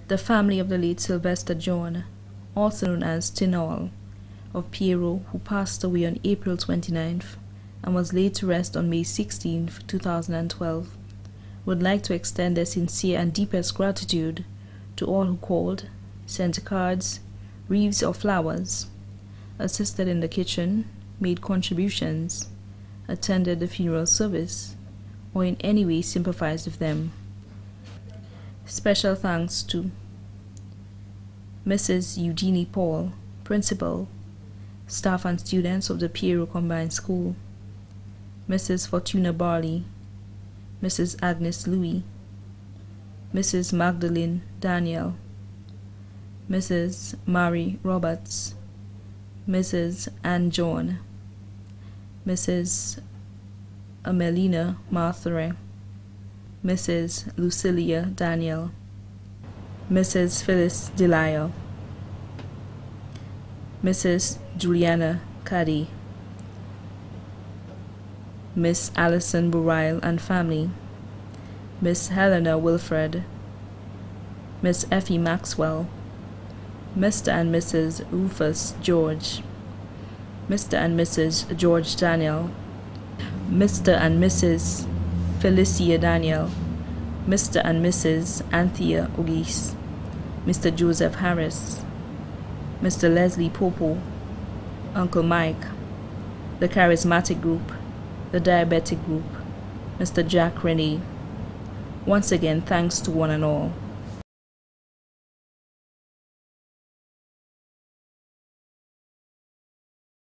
The family of the late Sylvester John, also known as Tinol, of Piero, who passed away on April 29th and was laid to rest on May 16th, 2012, would like to extend their sincere and deepest gratitude to all who called, sent cards, wreaths of flowers, assisted in the kitchen, made contributions, attended the funeral service, or in any way sympathized with them. Special thanks to Mrs. Eugenie Paul, Principal, staff and students of the Piero Combined School, Mrs. Fortuna Barley, Mrs. Agnes Louis, Mrs. Magdalene Daniel, Mrs. Mary Roberts, Mrs. Ann John, Mrs. Amelina Marthere, Mrs. Lucilia Daniel, Mrs. Phyllis Delisle, Mrs. Juliana Caddy, Miss Alison Burile and family, Miss Helena Wilfred, Miss Effie Maxwell, Mr. and Mrs. Rufus George, Mr. and Mrs. George Daniel, Mr. and Mrs. Felicia Daniel, Mr. and Mrs. Anthea Ogis, Mr. Joseph Harris, Mr. Leslie Popo, Uncle Mike, the Charismatic Group, the Diabetic Group, Mr. Jack Rennie. Once again, thanks to one and all.